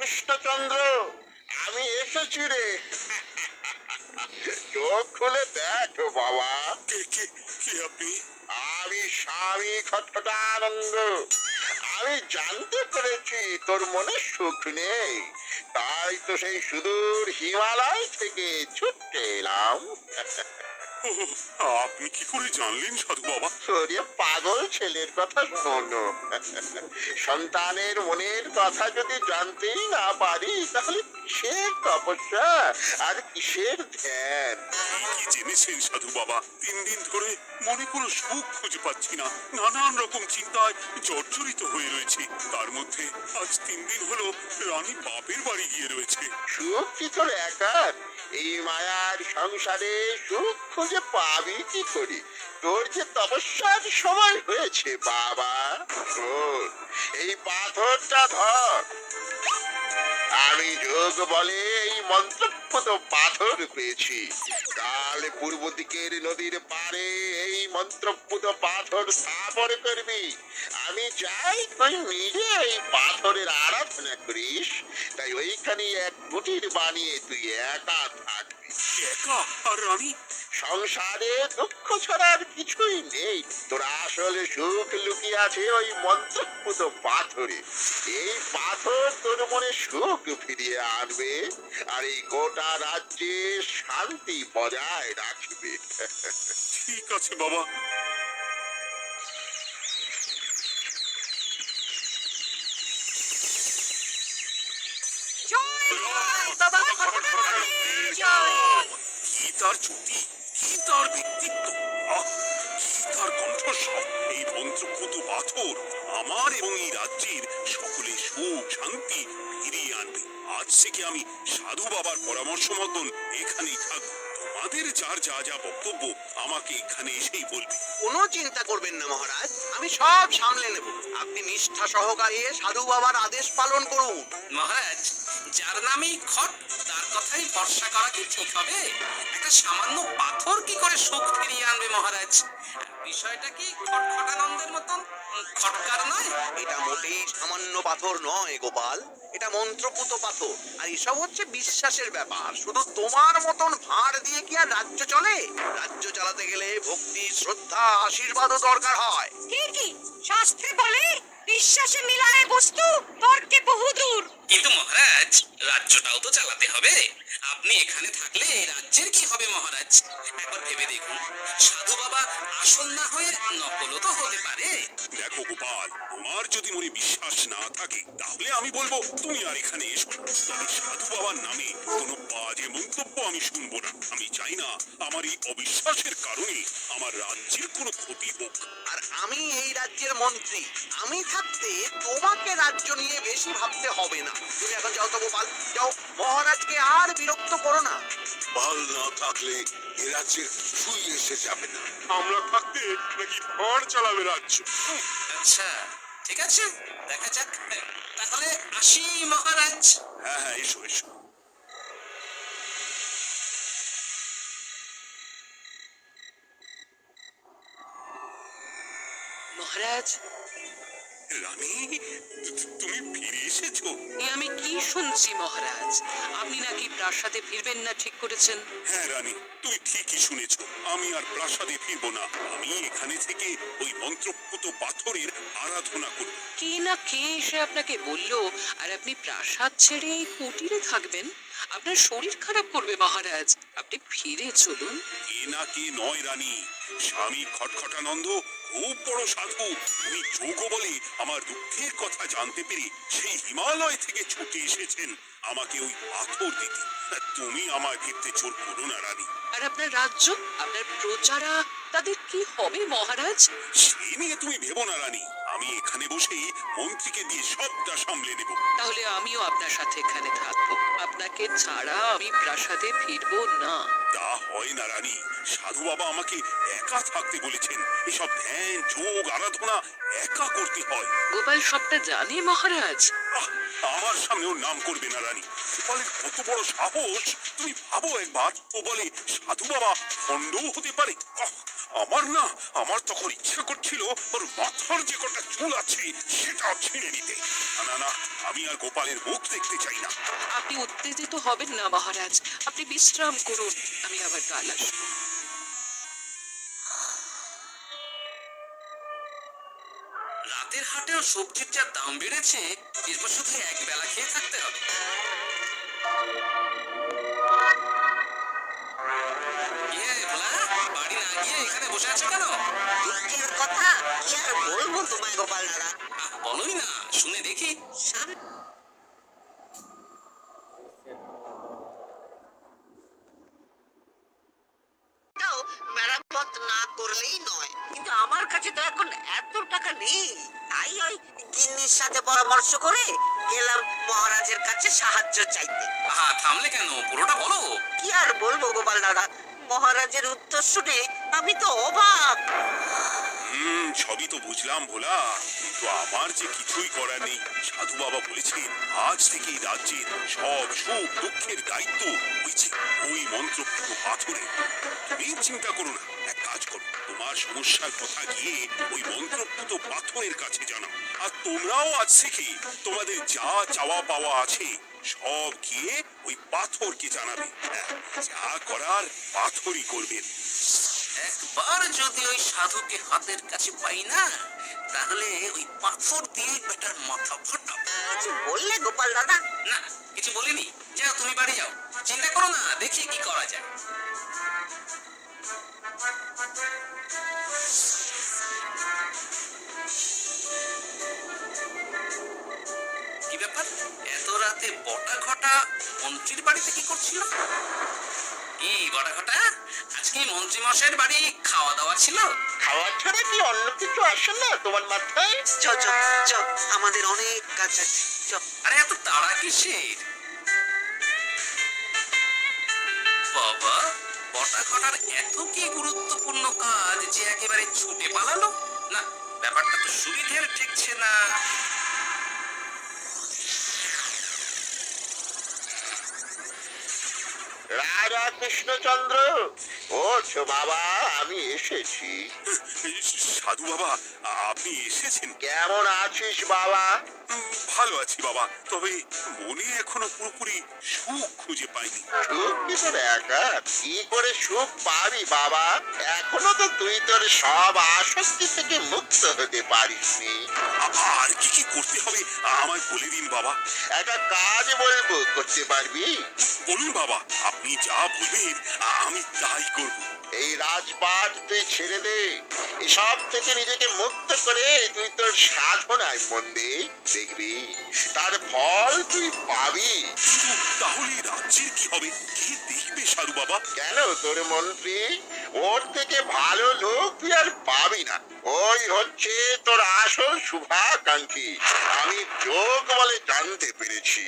কৃষ্ণচন্দ্র, আমি এসেছি রে। চোখ খুলে দেখ বাবা। কে কে কে আপনি? আমি স্বামী খটখটানন্দ। আমি জানতে পেরেছি তোর মনে সুখ নেই, তাই তো সেই সুদূর হিমালয় থেকে ছুটে এলাম। আপনি কি করে জানলেন সাধু বাবা? ওরে পাগল ছেলের কথা শোনো। সন্তানের মনের কথা যদি জানতেই না পারি, তাহলে কিসের তপস্যা আর কিসের ধ্যান? কি জেনেছেন সাধু বাবা? 3 দিন ধরে মনে কোনো সুখ খুঁজে পাচ্ছি না। নানান রকম চিন্তায় জর্জরিত হয়ে রয়েছে। তার মধ্যে আজ 3 দিন হলো রানী বাপের বাড়ি গিয়ে রয়েছে। সুখ কি তোর একার? এই মায়ার সংসারে সুখ খুঁজে পাবি কি করে? তোর যে তপস্যার সময় হয়েছে বাবা। শোন, এই পাথরটা ধর। আমি যোগ বলে এই মন্ত্রপুত পাথর পেয়েছি। কাল পূর্ব দিকের নদীর পারে এই মন্ত্রপুত পাথর স্থাপন করবি। আমি চাই তুই নিজে এই পাথরের আরাধনা করিস। তাই ওইখানে এক কুটির বানিয়ে তুই একা থাকবি। একা? আর রানী? সংসারে দুঃখ ছাড়ার কিছুই নেই। তোর আসলে সুখ লুকিয়ে আছে ওই মন্ত্রপুত পাথরে। এই পাথর তোর মনে সুখ ফিরিয়ে আনবে আর এই গোটা রাজ্যে শান্তি বজায় রাখবে। ঠিক আছে বাবা। কি তার চ্যুতি, কি তার ব্যক্তিত্ব, আহ, কি তার কণ্ঠস্বর! এই মন্ত্রপুত পাথর আমার এবং এই রাজ্যের সকলে সুখ শান্তি ফিরিয়ে আনবে। আজ থেকে আমি সাধু বাবার পরামর্শ মতন এখানেই থাকবো। তোমাদের যার যা যা বক্তব্য আমাকে এখানে এসেই বলবে। কোনো চিন্তা করবেন না মহারাজ, আমি সব সামলে নেব। আপনি নিষ্ঠা সহকারে সাধু বাবার আদেশ পালন করুন। মহারাজ, যার নামেই খট তার কথাই ভরসা করা কি ঠিক হবে? একটা সামান্য পাথর কি করে সুখ ফিরিয়ে আনবে মহারাজ? বিষয়টা কি খটখটানন্দের মতন খটকার নয়? এটা মোটেই সামান্য পাথর নয় গোপাল, এটা মন্ত্রপুত পাথর। আর এসব হচ্ছে বিশ্বাসের ব্যাপার। শুধু তোমার মতন ভাঁড় দিয়ে কি আর রাজ্য চলে? রাজ্য চালাতে গেলে ভক্তি, শ্রদ্ধা, আশীর্বাদও দরকার হয়। ঠিকই, শাস্ত্রে বলে বিশ্বাসে মিলায় বস্তু, তর্কে বহুদূর। কিন্তু মহারাজ, রাজ্যটাও তো চালাতে হবে। আপনি এখানে থাকলে রাজ্যের কি হবে মহারাজ? একবার ভেবে দেখুন, সাধু বাবা আসল না হয়ে নকলও তো হতে পারে। দেখো গোপাল, তোমার যদি মনে বিশ্বাস না থাকে তাহলে আমি বলবো তুমি আর এখানে এসো না। তবে সাধু বাবার নামে কোনো বাজে মন্তব্য আমি শুনবো না। আমি চাই না আমার এই অবিশ্বাসের কারণে আমার রাজ্যের কোনো ক্ষতি হোক। আর আমি এই রাজ্যের মন্ত্রী, আমি থাকতে তোমাকে রাজ্য নিয়ে বেশি ভাবতে হবে না। তুমি এখন যাও তো গোপাল, যাও। মহারাজকে আর বিরক্ত করো না। বাল না থাকলে এ রাজ্যের সুই এসে যাবে না। আমরা থাকতে নাকি ভাঁড় চালাবে রাজ্য? আচ্ছা, ঠিক আছে, দেখা যাক। তাহলে আসি মহারাজ। হ্যাঁ হ্যাঁ, এসো এসো। মহারাজ, রানী, তুমি ফিরে এসেছো? এ আমি কি শুনছি মহারাজ? আপনি নাকি প্রাসাদে ফিরবেন না ঠিক করেছেন? হ্যাঁ রানী, তুমি ঠিকই শুনেছো। আমি আর প্রাসাদে ফিরবো না। আমি এখানে থেকে ওই মন্ত্রপুত পাথরের আরাধনা করব। কে না কে এসে আপনাকে বললো আর আপনি প্রাসাদ ছেড়ে এই কুটিরে থাকবেন? আপনার শরীর খারাপ করবে মহারাজ, আপনি ফিরে চলুন। কে না কে নয় রানী, স্বামী খটখটানন্দ খুব বড় সাধু। উনি যোগ বলে আমার দুঃখের কথা জানতে পেরে সেই হিমালয় থেকে ছুটে এসেছেন আমাকে ওই পাথর দিতে। তুমি আমার ক্ষেত্রে জোর করো না রানী। আর আপনার রাজ্য, আপনার প্রজারা, তাদের কি হবে মহারাজ? সে নিয়ে তুমি ভেবো না রানী, আমি এখানে বসেই মন্ত্রীকে দিয়ে সবটা সামলে নেব। তাহলে আমিও আপনার সাথে এখানে থাকবো। আপনাকে ছাড়া আমি প্রাসাদে ফিরবো না। তা হয় না রানী, সাধু বাবা আমাকে একা থাকতে বলেছেন। এসব ধ্যান যোগ আরাধনা একা করতে হয়। গোপাল সবটা জানে মহারাজ। আহ, আমার সামনে ওর নাম করবে না রানী। গোপালের কত বড় সাহস তুমি ভাবো একবার। ও বলে সাধু বাবা খণ্ডও হতে পারে। আমার না, আমার তখন ইচ্ছা করছিল ওর মাথার যে কটা চুল আছে সেটা ছিঁড়ে নিতে। না না না, আমি আর গোপালের মুখ দেখতে চাই না। আপনি উত্তেজিত হবেন না মহারাজ, আপনি বিশ্রাম করুন, আমি আবার কাল আসবো। রাতের হাটেও সবজির যা দাম বেড়েছে, এরপর শুধু এক বেলা খেয়ে থাকতে হবে। ভোলা, বাড়ি না গিয়ে এখানে বসে আছো কেন? দুঃখের কথা কি আর বলবো তোমায় গোপাল দাদা। বলোই না, শুনে দেখি। মেরামত না করলেই নয়, কিন্তু আমার কাছে তো এখন এত টাকা নেই। তাই ওই গিন্নির সাথে পরামর্শ করে গেলাম মহারাজের কাছে সাহায্য চাইতে। থামলে কেন, পুরোটা বলো। কি আর বলবো গোপাল দাদা, মহারাজের উত্তর শুনে আমি তো অবাক। সবই তো বুঝলাম ভোলা, কিন্তু আমার যে কিছুই করার নেই। সাধু বাবা বলেছেন আজ থেকে এই রাজ্যের সব সুখ দুঃখের দায়িত্ব হয়েছে ওই মন্ত্রপুত পাথরে। তুমি চিন্তা করো না, এক কাজ করো, তোমার সমস্যার কথা গিয়ে ওই মন্ত্রপুত পাথরের কাছে জানাও। আর তোমরাও আজ থেকে তোমাদের যা চাওয়া পাওয়া আছে সব গিয়ে ওই পাথরকে জানাবে। হ্যাঁ, যা করার পাথরই করবেন। একবার যদি ওই সাধুকে হাতের কাছে পাই না, তাহলে ওই পাথর দিয়ে বেটার মাথা ফাটাবো। কিছু বললে গোপাল দাদা? না, কিছু বলিনি। যাও, তুমি বাড়ি যাও, চিন্তা করো না, দেখি কি করা যায়। কি ব্যাপার, এত রাতে বটা ঘটা মন্ত্রীর বাড়িতে কি করছিল? কি বটা ঘটা, আজকে মন্ত্রী মশাইয়ের বাড়ি খাওয়া দাওয়া ছিল? খাওয়া ছাড়া কি অন্য কিছু আসে না তোমার মাথায়? চ চ চ, আমাদের অনেক কাজ আছে, চ। আরে এত তাড়া কিসের? বাবা, বটা ঘটার এত কি গুরুত্বপূর্ণ কাজ যে একেবারে ছুটে পালালো? না, ব্যাপারটা তো সুবিধের ঠেকছে না। রাজা কৃষ্ণচন্দ্র, ওঠ বাবা, আমি এসেছি। সাধু বাবা, আপনি এসেছেন? কেমন আছিস বাবা? ভালো আছি বাবা, তবে মনে এখনো পুরোপুরি সুখ খুঁজে পাইনি। সুখ কি তোর একা? কি করে সুখ পাবি বাবা? এখনো তো তুই তোর সব আসক্তি থেকে মুক্ত হতে পারিসনি। আর কি কি করতে হবে আমায় বলে দিন বাবা। একটা কাজ বলবো, করতে পারবি? বলুন বাবা, আপনি যা বলবেন আমি তাই করব। এই রাজপাট তুই ছেড়ে দে, এসব থেকে নিজেকে মুক্ত করে তুই তোর সাধনায় মন দে, দেখবি তার ফল তুই পাবি। কিন্তু তাহলে রাজ্যের কি হবে, কে দেখবে সাধু বাবা? কেন তোর মন্ত্রী? ওর থেকে ভালো লোক তুই আর পাবি না। ওই হচ্ছে তোর আসল শুভাকাঙ্ক্ষী, আমি যোগ বলে জানতে পেরেছি।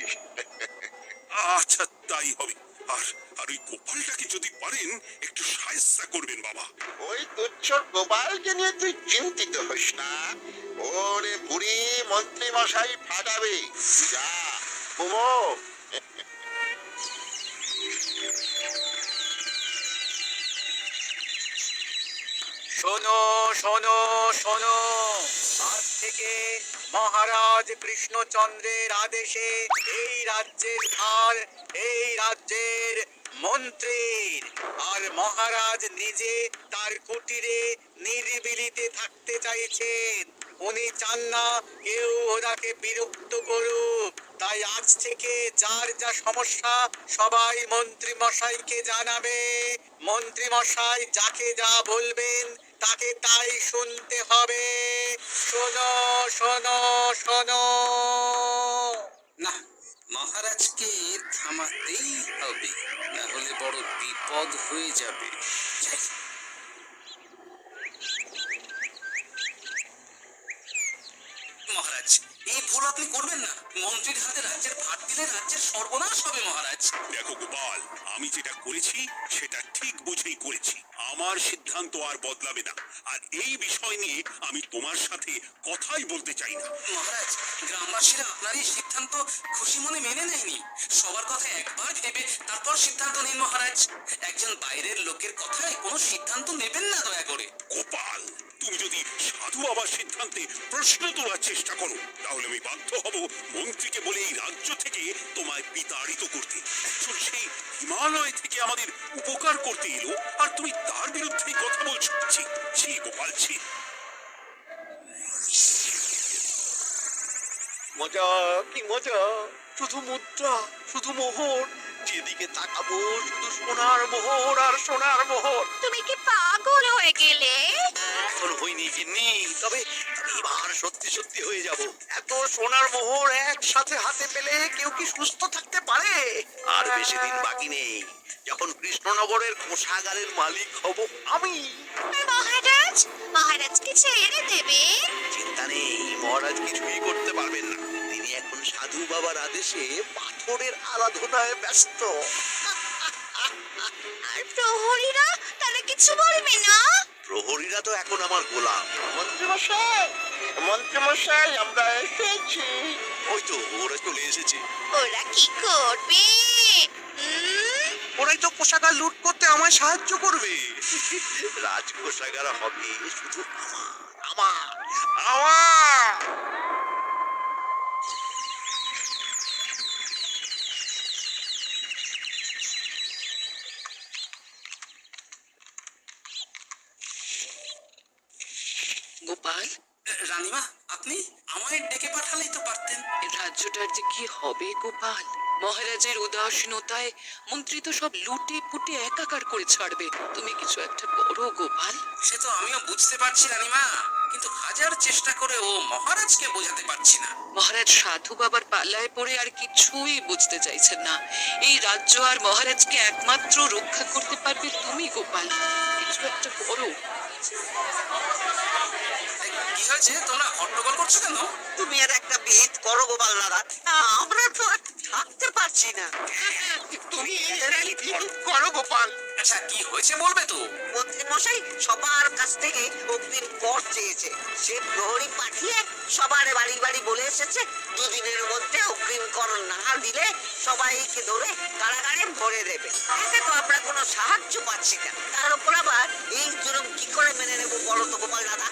আচ্ছা, তাই হবে। আর আর ওই গোপালটাকে যদি পারেন একটু সাহায্য করবেন বাবা। ওই তুচ্ছ গোপালকে নিয়ে তুই চিন্তিত হোস না, ওরে বুড়ি মন্ত্রী মশাই ফাটাবে। যা কুমো। শোনো শোনো শোনো, আজ থেকে মহারাজ কৃষ্ণচন্দ্রের আদেশে এই রাজ্যের ভার এই রাজ্যের মন্ত্রীর। আর মহারাজ নিজে তার কুটিরে নিরিবিলিতে থাকতে চাইছেন। উনি চান না কেউ ওনাকে বিরক্ত করুক। তাই আজ থেকে যার যা সমস্যা সবাই মন্ত্রী মশাইকে জানাবে। মন্ত্রী মশাই যাকে যা বলবেন তাকে তাই শুনতে হবে। শোনো শোনো শোনো। না, মহারাজকে থামাতেই হবে, না হলে বড় বিপদ হয়ে যাবে। যাই। মহারাজ, এই ভুল আপনি করবেন না। মন্ত্রীর হাতে রাজ্যের ভার দিলে রাজ্যের সর্বনাশ হবে মহারাজ। দেখো গোপাল, আমি যেটা করেছি সেটা ঠিক বুঝেই করেছি। আমার সিদ্ধান্ত আর বদলাবে না। আর এই বিষয় নিয়ে আমি তোমার সাথে কথাই বলতে চাই না। মহারাজ, গ্রামবাসীরা আপনার এই সিদ্ধান্ত খুশি মনে মেনে নেয়নি। সবার কথা একবার ভেবে তারপর সিদ্ধান্ত নিন মহারাজ। একজন বাইরের লোকের কথায় কোনো সিদ্ধান্ত নেবেন না দয়া করে। গোপাল, তুমি যদি সাধু বাবার সিদ্ধান্তে প্রশ্ন তোলার চেষ্টা করো তাহলে আমি বাধ্য হব মন্ত্রীকে বলে এই রাজ্য থেকে তোমায় বিতাড়িত করতে। একজন সেই হিমালয় থেকে আমাদের উপকার করতে এলো আর তুমি তার বিরুদ্ধে কথা বলছো। ছি ছি গোপাল, ছি। মজা কি মজা, শুধু মুদ্রা, শুধু মোহর, যেদিকে তাকাবো শুধু সোনার মোহর আর সোনার মোহর। তুমি কি পাগল হয়ে গেলে? এখন হইনি গিন্নি, তবে এবার সত্যি সত্যি হয়ে যাব। এত সোনার মোহর একসাথে হাতে পেলে কেউ কি সুস্থ থাকতে পারে? আর বেশি দিন বাকি নেই যখন কৃষ্ণনগরের কোষাগারের মালিক হব আমি। মহারাজ, মহারাজকে ছেড়ে দেবে? চিন্তা নেই, মহারাজ কিছুই করতে পারবেন না। তিনি এখন সাধু বাবার আদেশে পাথরের আরাধনায় ব্যস্ত। আর প্রহরীরা তারা কিছু বলবে না? প্রহরীরা তো এখন আমার গোলাম। মন্ত্রীমশাই, মন্ত্রীমশাই, আমরা এসেছি। ওই তো ওরা চলে এসেছে। ওরা কি করবে? উম, ওরাই তো কোষাগার লুট করতে আমায় সাহায্য করবে। রাজ কোষাগার হবে শুধু আমার, আমার, আমার। গোপাল, রানীমা, আপনি আমায় ডেকে পাঠালেই তো পারতেন। রাজ্যটার যে কি হবে গোপাল? মহারাজের উদাসীনতায় মন্ত্রী তো সব লুটে পুটে একাকার করে ছাড়বে। তুমি কিছু একটা করো গোপাল। সে তো আমিও বুঝতে পারছি রানীমা, কিন্তু হাজার চেষ্টা করে ও মহারাজকে বোঝাতে পারছি না। মহারাজ সাধু বাবার পাল্লায় পড়ে আর কিছুই বুঝতে চাইছেন না। এই রাজ্য আর মহারাজকে একমাত্র রক্ষা করতে পারবে তুমি গোপাল। কিছু একটা করো। এই, কি হয়েছে? তোমরা হট্টগোল করছো কেন? তুমি আর একটা বিহিত করো গোপাল দাদা, আমরা তো আর থাকতে পারছি না। তুমি করো গোপাল। আচ্ছা, কি হয়েছে বলবে তো? মন্ত্রী মশাই সবার কাছ থেকে অগ্রিম কর চেয়েছে। সে প্রহরী পাঠিয়ে সবার বাড়ি বাড়ি বলে এসেছে দুদিনের মধ্যে অগ্রিম কর না দিলে সবাইকে ধরে কারাগারে ভরে দেবে। এতে তো আমরা কোনো সাহায্য পাচ্ছি না। তার উপর আবার এই জুলুম কি করে মেনে নেবো বলো তো গোপাল দাদা?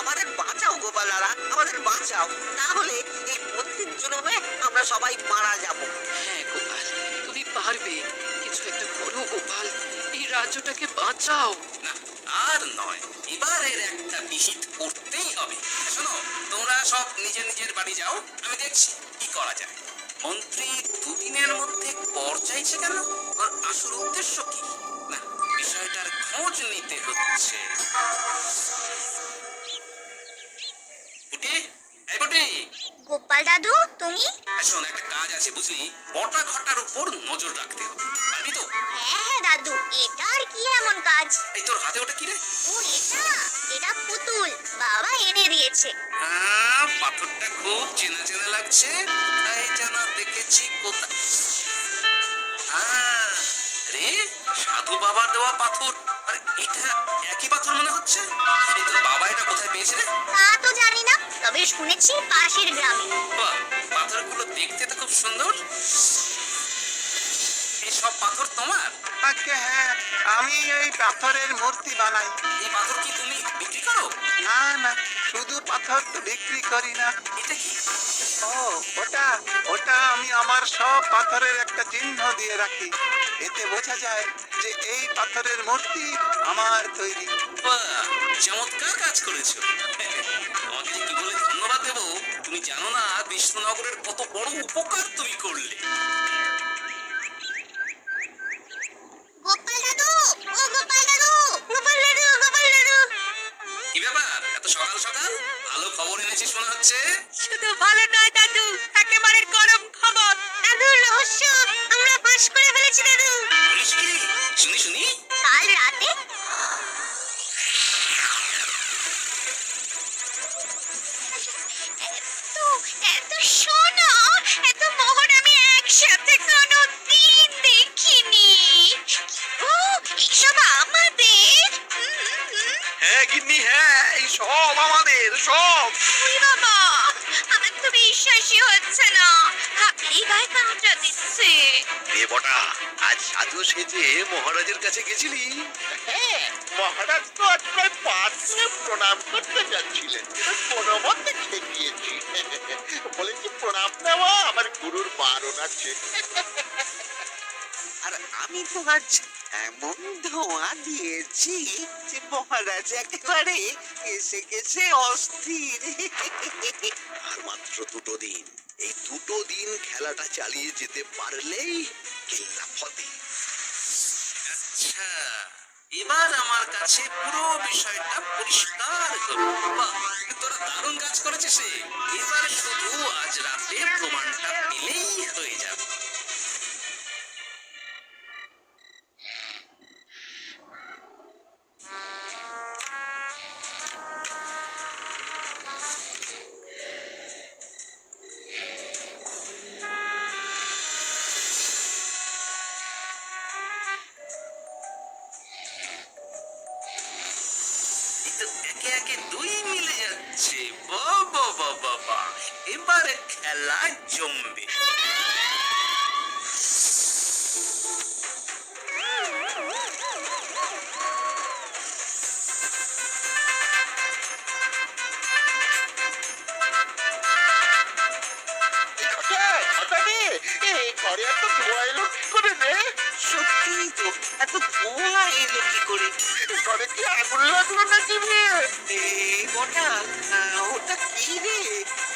আমাদের বাঁচাও গোপাল দাদা, আমাদের বাঁচাও, না হলে এই মন্ত্রীর জুলুমে আমরা সবাই মারা যাব। হ্যাঁ গোপাল, তুমি পারবে। কিছু একটা করো গোপাল, এই রাজ্যটাকে বাঁচাও। না, আর নয়, এবারের একটা বিহিত করতেই হবে। শোনো, তোমরা সব নিজের নিজের বাড়ি যাও, আমি দেখছি কি করা যায়। মন্ত্রী দুদিনের মধ্যে কর চাইছে কেন? ওর আসল উদ্দেশ্য কি? না, বিষয়টার খোঁজ নিতে হচ্ছে। বুটি, এই বুটি, গোপাল দাদু, তুমি? শোন, একটা কাজ আছে বুঝলি, বটা ঘটার উপর নজর রাখতে হবে, পারবি তো? হ্যাঁ দাদু, এটা আর কি এমন কাজ? এই তোর হাতে ওটা কি রে? ও এটা পুতুল, বাবা এনে দিয়েছে। পাথরটা খুব চেনা চেনা লাগছে। এই যেন দেখেছি কোথায়। রে, সাধু বাবার দেওয়া পাথর। আরে এটা একই পাথর মনে হচ্ছে। এই তোর বাবা এটা কোথায় পেয়েছে রে? তা তো জানি না, তবে শুনেছি পাশের গ্রামে। বাহ, পাথরগুলো দেখতে তো খুব সুন্দর। এই সব পাথর তোমার? আজকে হ্যাঁ, আমি এই পাথরের মূর্তি বানাই। এই পাথর কি তুমি বিক্রি করো? না না, শুধু পাথর তো বিক্রি করি না। এটা কি? ও, ওটা ওটা আমি আমার সব পাথরের একটা চিহ্ন দিয়ে রাখি। এতে বোঝা যায় যে এই পাথরের মূর্তি আমার তৈরি। বাহ, চমৎকার কাজ করেছো। তোমাকে যে কি বলে ধন্যবাদ দেবো তুমি জানো না। বিষ্ণুনগরের কত বড় উপকার তুমি করলে। গোপাল দাদু, ও গোপাল দাদু, গোপাল দাদু, গোপাল দাদু। কি ব্যাপার, এত সকাল সকাল ভালো খবর এনেছি শোনা হচ্ছে? শুধু ভালো নয় দাদু, একেবারে গরম খবর। দাদু, রহস্য আমরা ফাঁস করে ফেলেছি দাদু। বলিস কি রে? শুনি শুনি। কাল রাতে এত সোনা, এত মোহর আমি একসাথে কোনোদিন দেখিনি। ও, এসব আমার হ্যাঁ গিন্নি, হ্যাঁ, এই সব আমাদের, সব। ওই বাবা, আমার তো বিশ্বাসই হচ্ছে না, ভাবলেই গায়ে কাঁটা দিচ্ছে। এ বটা, আজ সাধু সেজে মহারাজের কাছে গেছিলি? হ্যাঁ, মহারাজ তো আজ প্রায় পাঁচ দিনে প্রণাম করতে যাচ্ছিলেন, কোনো মতে খেপিয়েছি। বলেছি প্রণাম নেওয়া আমার গুরুর বারণ আছে। আর আমি তো আজ এমন ধোঁয়া দিয়েছি যে মহারাজ একেবারে এসে গেছে অস্থির। আর মাত্র 2 দিন, এই 2 দিন খেলাটা চালিয়ে যেতে পারলেই কেল্লা ফতে। আচ্ছা, এবার আমার কাছে পুরো বিষয়টা পরিষ্কার হলো। বাহ, তোরা দারুণ কাজ করেছিস রে। এবার শুধু আজ রাতে প্রমাণটা পেলেই হয়ে যাবে। এই তো একে একে 2 মিলে যাচ্ছে। বাবা বাবা বাবা, এবার খেলা জমবে। এই ঘরে এত ধোঁয়া এলো কি করে রে? সত্যিই তো, এত ধোঁয়া এলো কি করে? ঘরে কি আগুন লাগলো নাকি রে? এই বটা, ওটা কি রে?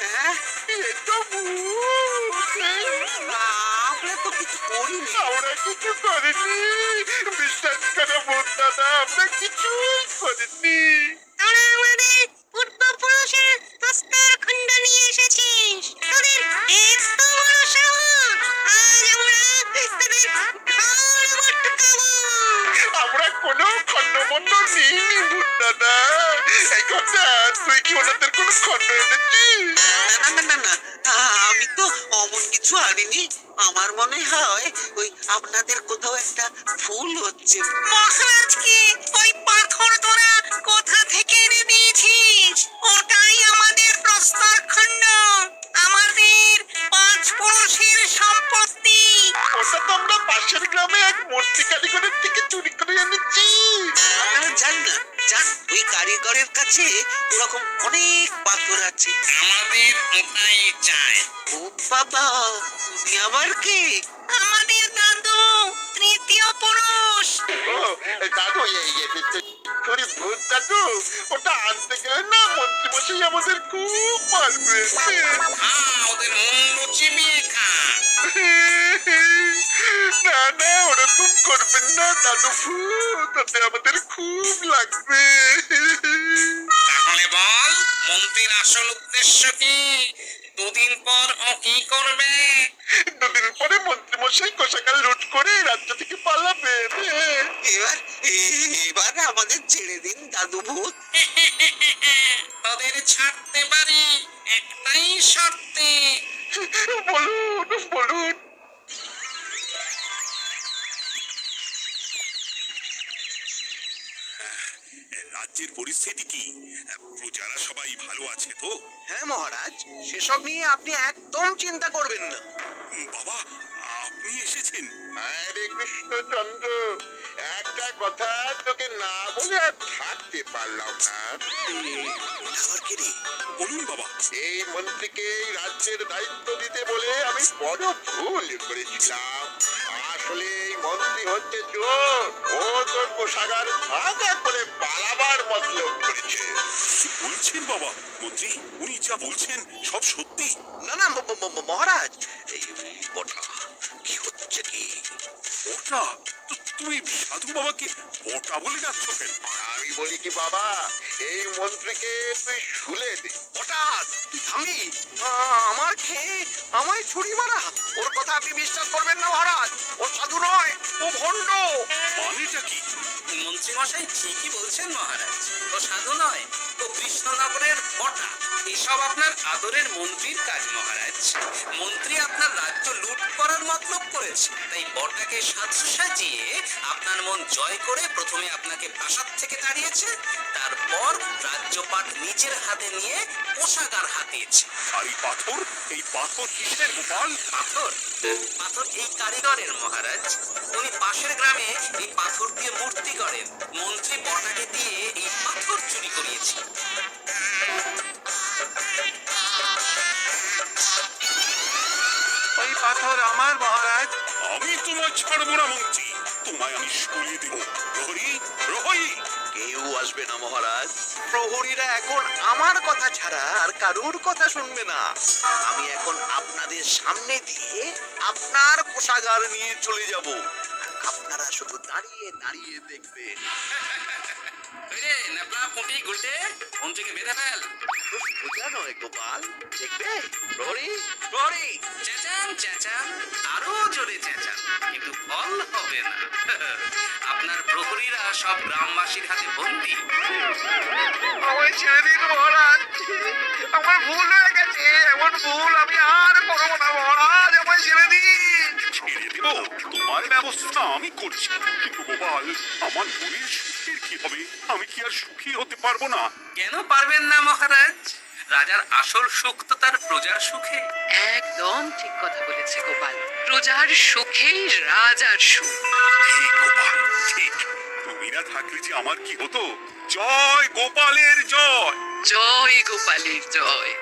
হ্যাঁ, এ তো ভূত। আমরা তো কিছু করিনি। আমরা কিছু করিনি, বিশ্বাস করো ভূত দাদা, আমরা কিছুই করিনি। তোরা আমাদের পূর্বপুরুষের দস্তার খণ্ড নিয়ে এসেছিস, তোদের এত বড় সাহস, আজ আমরা তোদের ঘাড় মটকাবো। আমরা কোনো খন্ডমন্ড নিইনি ভূত দাদা। এই কথা, তুই কি ওনাদের কোনো খন্ড এনেছিস? না না না না, আমি তো অমন কিছু আনিনি। আমার মনে হয় ওই আপনাদের কোথাও একটা ভুল হচ্ছে। মহারাজকে ওই পাথর তোরা কোথা থেকে এনে দিয়েছিস? ওটাই আমাদের প্রস্তর খণ্ড, আমাদের 5 পুরুষের সম্পত্তি। ওটা তো আমরা পাশের গ্রামে এক মূর্তি কারিগরের থেকে চুরি করে এনেছি। আপনারা যান না, যান, ওই কারিগরের কাছে ওরকম অনেক পাথর আছে। আমাদের ওটাই চাই। ও বাবা, তুমি আবার কে? আমাদের দাদু, তৃতীয় পুরুষ। ও, দাদু, সরি ভূত দাদু, ওটা আনতে গেলে না মন্ত্রীমশাই আমাদের খুব মারবে। ওদের মুন্ডু চিবিয়ে খা। না না, ওরকম করবেন না দাদু ভূত, তাতে আমাদের খুব লাগবে। তাহলে বল, মন্ত্রীর আসল উদ্দেশ্য কি? 2 দিন পর ও কি করবে? 2 দিন পরে মন্ত্রীমশাই কোষাগার লুট করে রাজ্য থেকে পালাবে। এবার এবার আমাদের ছেড়ে দিন দাদু ভূত। তাদের ছাড়তে পারি একটাই শর্তে। বলুন বলুন। রাজ্যের পরিস্থিতি কি? প্রজারা সবাই ভালো আছে তো? হ্যাঁ মহারাজ, সেসব নিয়ে আপনি একদম চিন্তা করবেন না। বাবা, আপনি এসেছেন? হরে কৃষ্ণচন্দ্র, একটা কথা তোকে না বলে আর থাকতে পারলাম না। আবার কি রে? বলুন বাবা। এই মন্ত্রীকে এই রাজ্যের দায়িত্ব দিতে বলে আমি বড় ভুল করেছিলাম। আসলে এই মন্ত্রী হচ্ছে চোর, ও তোর কোষাগার ভাঙা করে পালাবার মতলব করেছে। কি বলছেন বাবা? মন্ত্রী, উনি যা বলছেন সব সত্যি? না না মহারাজ, এই বটা, কি হচ্ছে কি? ওটা তুমি সাধু বাবাকে ওটা বলে ডাকছো কেন? আমি বলি কি বাবা, এই মন্ত্রীকে তুই শুলে দে। বটা, তুই থামবি? আমার খেয়ে আমায় ছুরি মারা, ওর কথা আপনি বিশ্বাস করবেন না মহারাজ। ও সাধু নয়, ও ভণ্ড। মানেটা কি? মন্ত্রী মশাই ঠিকই বলছেন মহারাজ, ও সাধু নয়, ও কৃষ্ণনগরের বটা। এসব আপনার আদরের মন্ত্রীর কাজ মহারাজ। মন্ত্রী আপনার রাজ্য লুট করার মতলব করেছে, তাই বটাকে সাধু সাজিয়ে আপনার মন জয় করে প্রথমে আপনাকে প্রাসাদ থেকে তাড়িয়েছে, তারপর পর রাজ্যপাট নিজের হাতে নিয়ে কোষাগার হাতিয়েছে। আর এই পাথর কিসের গোপাল? পাথর পাথর এই কারিগরের মহারাজ। উনি পাশের গ্রামে এই পাথর দিয়ে মূর্তি করেন। মন্ত্রী বটাকে দিয়ে এই পাথর চুরি করিয়েছে। ওই পাথর আমার মহারাজ। আমি তোমায় ছাড়বো না মন্ত্রী, তোমায় আমি সরিয়ে দেব। প্রহরী, প্রহরী! কেউ আসবে না মহারাজ। প্রহরীরা এখন আমার কথা ছাড়া আর কারোর কথা শুনবে না। আমি এখন আপনাদের সামনে দিয়ে আপনার কোষাগার নিয়ে চলে যাব। আপনারা শুধু দাঁড়িয়ে দাঁড়িয়ে দেখবেন। রে নেপলা পুঁটি গুলটে মন্ত্রীকে বেঁধে ফেল। বোঝা নয় গোপাল, দেখবে? প্রহরী, প্রহরী! চেঁচান চেঁচান, আরো জোরে চেঁচান, কিন্তু ফল হবে না। আপনার প্রহরীরা সব গ্রামবাসীর হাতে বন্দী। আমায় ছেড়ে দিন মহারাজ, আমার ভুল হয়ে গেছে। এমন ভুল আমি আর করবো না মহারাজ, আমায় ছেড়ে দিন। ছেড়ে দেব? তোমার ব্যবস্থা আমি করছি। কিন্তু গোপাল, আমার বোনের সুখের কি হবে? আমি কি আর সুখী হতে পারবো না? কেন পারবেন না মহারাজ? রাজার আসল সুখ তো তার প্রজার সুখে। একদম ঠিক কথা বলেছে গোপাল। প্রজার সুখেই রাজার সুখ। ঠিক গোপাল, ঠিক। তুমি না থাকলে যে আমার কি হতো? জয় গোপালের জয়! জয় গোপালের জয়।